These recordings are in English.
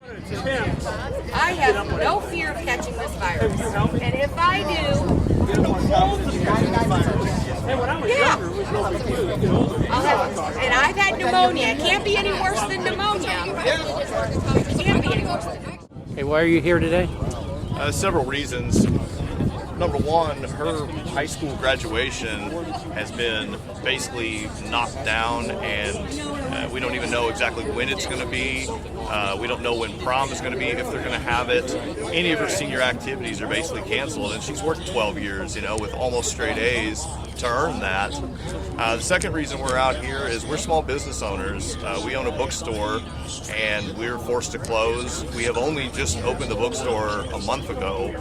I have no fear of catching this virus. And if I do, yeah. And I've had pneumonia. It can't be any worse than pneumonia. It can't be any worse than that. Hey, why are you here today? Several reasons. Number one, her high school graduation has been basically knocked down, and we don't even know exactly when it's going to be. We don't know when prom is going to be, if they're going to have it. Any of her senior activities are basically canceled, and she's worked 12 years, with almost straight A's to earn that. The second reason we're out here is we're small business owners. We own a bookstore, and we're forced to close. We have only just opened the bookstore a month ago,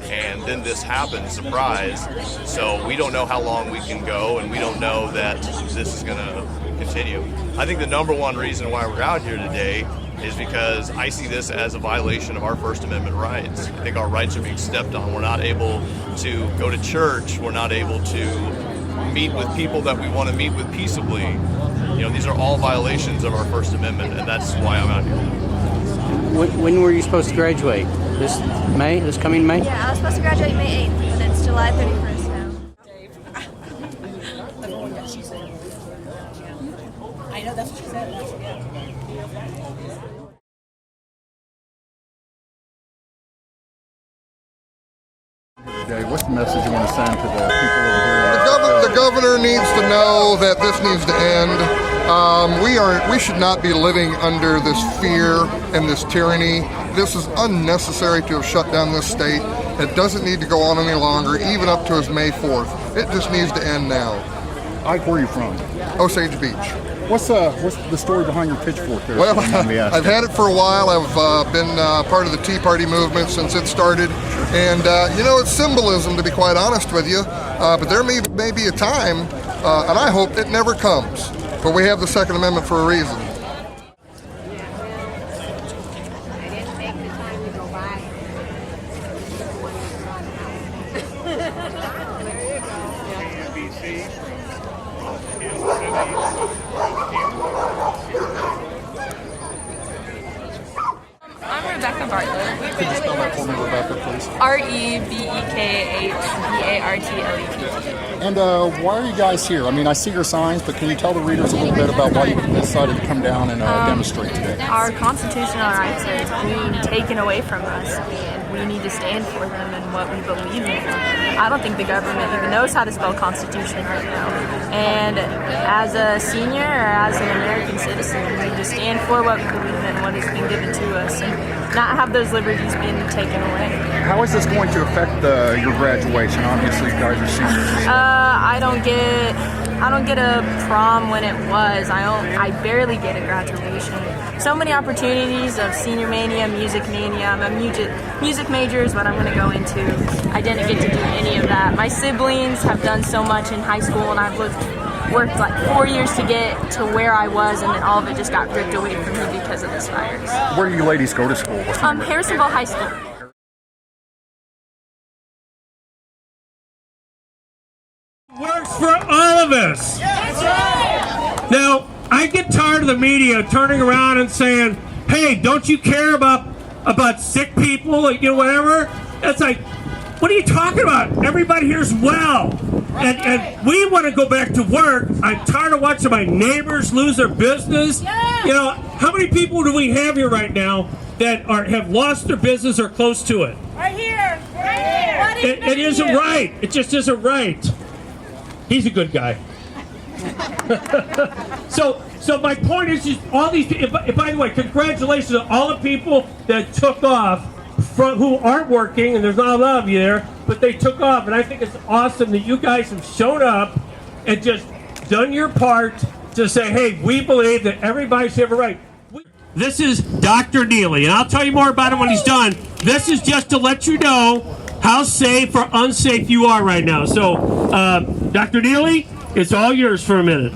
and then this happened, surprise. So we don't know how long we can go, and we don't know that this is going to continue. I think the number one reason why we're out here today is because I see this as a violation of our First Amendment rights. I think our rights are being stepped on. We're not able to go to church. We're not able to meet with people that we want to meet with peaceably. These are all violations of our First Amendment, and that's why I'm out here. When were you supposed to graduate? This May? This coming May? Yeah, I was supposed to graduate May 8th, but it's July 31st now. I know that's what she said. What's the message you want to send to the people over here? The governor needs to know that this needs to end. We should not be living under this fear and this tyranny. This is unnecessary to have shut down this state. It doesn't need to go on any longer, even up to as May 4th. It just needs to end now. Ike, where are you from? Osage Beach. What's the story behind your pitchfork there? Well, I've had it for a while. I've been part of the Tea Party movement since it started. And, it's symbolism, to be quite honest with you. But there may be a time, and I hope it never comes. But we have the Second Amendment for a reason. I didn't take the time to go by. I'm Rebecca Bartlett. Could you spell that for me, Rebecca, please? REBEKHBARTLETT. And why are you guys here? I mean, I see your signs, but can you tell the readers a little bit about why you decided to come down and demonstrate today? Our constitutional rights are being taken away from us, and we need to stand for them and what we believe in. I don't think the government even knows how to spell Constitution right now. And as a senior or as an American citizen, we need to stand for what we believe in and what has been given to us, and not have those liberties being taken away. How is this going to affect your graduation? Obviously, you guys are seniors. I don't get a prom when it was. I barely get a graduation. So many opportunities of senior mania, music mania. I'm a music major is what I'm going to go into. I didn't get to do any of that. My siblings have done so much in high school, and I've worked like 4 years to get to where I was, and then all of it just got ripped away from me because of this virus. Where do you ladies go to school? Harrisonville High School. Works for all of us. That's right. Now, I get tired of the media turning around and saying, "Hey, don't you care about sick people?" Whatever. That's like, what are you talking about? Everybody here's well, and we want to go back to work. I'm tired of watching my neighbors lose their business. How many people do we have here right now that have lost their business or close to it? Right here. Right here. It isn't right. It just isn't right. He's a good guy. So my point is just all these. By the way, congratulations to all the people that took off, who aren't working, and there's not a lot of you there, but they took off, and I think it's awesome that you guys have shown up and just done your part to say, hey, we believe that everybody should have a right. This is Dr. Neely, and I'll tell you more about him when he's done. This is just to let you know how safe or unsafe you are right now. So, Dr. Neely, it's all yours for a minute.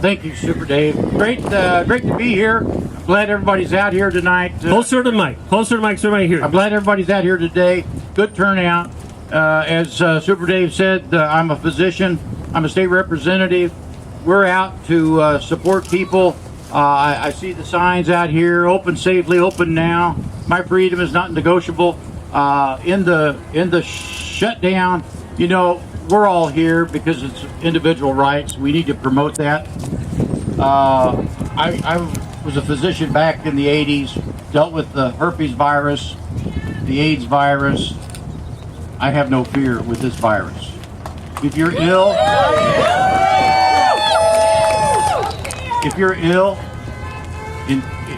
Thank you, Super Dave. Great to be here. Glad everybody's out here tonight. Closer to the mic. Closer to the mic so everybody hears. I'm glad everybody's out here today. Good turnout. As Super Dave said, I'm a physician. I'm a state representative. We're out to support people I see the signs out here, open safely, open now. My freedom is not negotiable. In the shutdown, you know, we're all here because it's individual rights. We need to promote that. I was a physician back in the 80s, dealt with the herpes virus, the AIDS virus. I have no fear with this virus. If you're ill,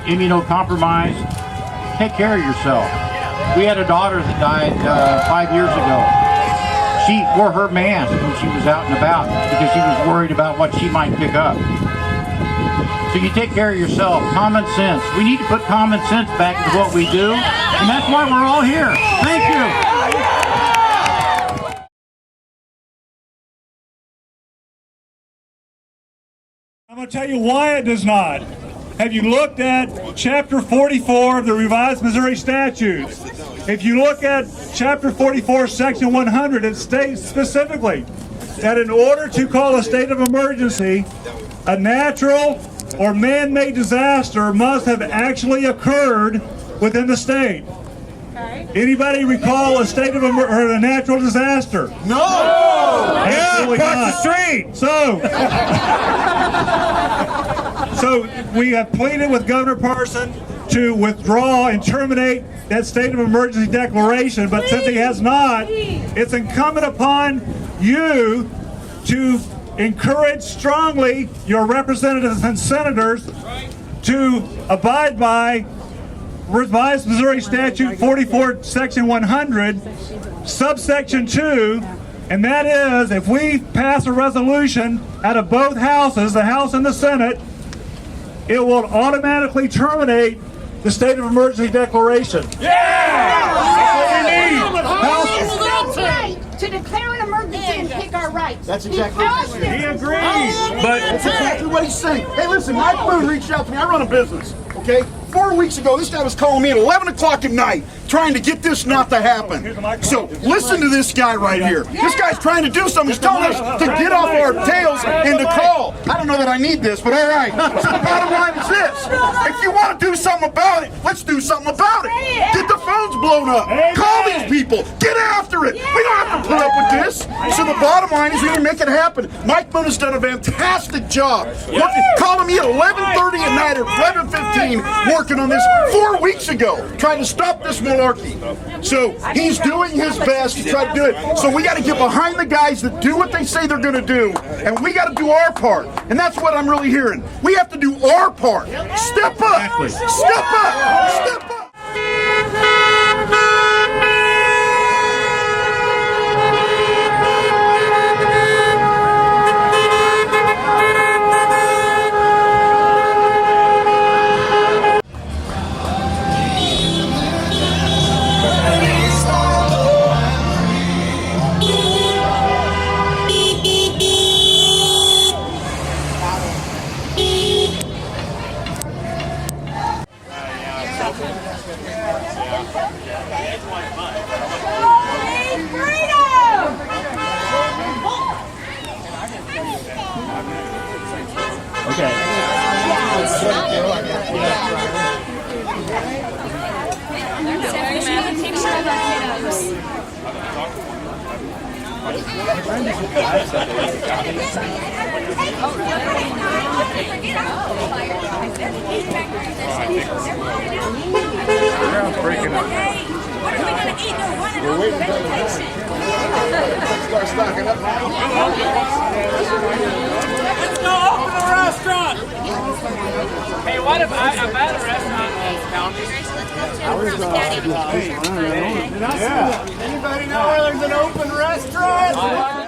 immunocompromised, take care of yourself. We had a daughter that died 5 years ago. She wore her mask when she was out and about because she was worried about what she might pick up. So you take care of yourself. Common sense. We need to put common sense back into what we do, and that's why we're all here. Thank you. I'm going to tell you why it does not. Have you looked at Chapter 44 of the Revised Missouri Statutes? If you look at Chapter 44, Section 100, it states specifically that in order to call a state of emergency, a natural or man-made disaster must have actually occurred within the state. Anybody recall a state of or a natural disaster? No! Absolutely not. The street! So we have pleaded with Governor Parson to withdraw and terminate that state of emergency declaration, but since he has not, it's incumbent upon you to encourage strongly your representatives and senators to abide by Revised Missouri Statute 44, Section 100, subsection 2, and that is if we pass a resolution out of both houses, the House and the Senate, it will automatically terminate the state of emergency declaration. Yeah! To declare an emergency and pick our rights. That's exactly what he's saying. He agrees. But that's exactly what he's saying. Hey, listen, Mike Boone reached out to me. I run a business, okay? 4 weeks ago, this guy was calling me at 11 o'clock at night trying to get this not to happen. So listen to this guy right here. This guy's trying to do something. He's telling us to get off our tails and to call. I don't know that I need this, but all right. So the bottom line is this. If you want to do something about it, let's do something about it. Get the phones blown up. Call these people. Get after it. We don't have to put up with this. So the bottom line is we can make it happen. Mike Boone has done a fantastic job. Calling me at 11:30 at night or 11:15 working on this 4 weeks ago, trying to stop this malarkey. So he's doing his best to try to do it. So we got to get behind the guys that do what they say they're going to do, and we got to do our part. And that's what I'm really hearing. We have to do our part. Step up. Step up. Step up. Start stocking up. Let's go open a restaurant. Hey, what if I'm at a restaurant in Anybody know where there's an open restaurant?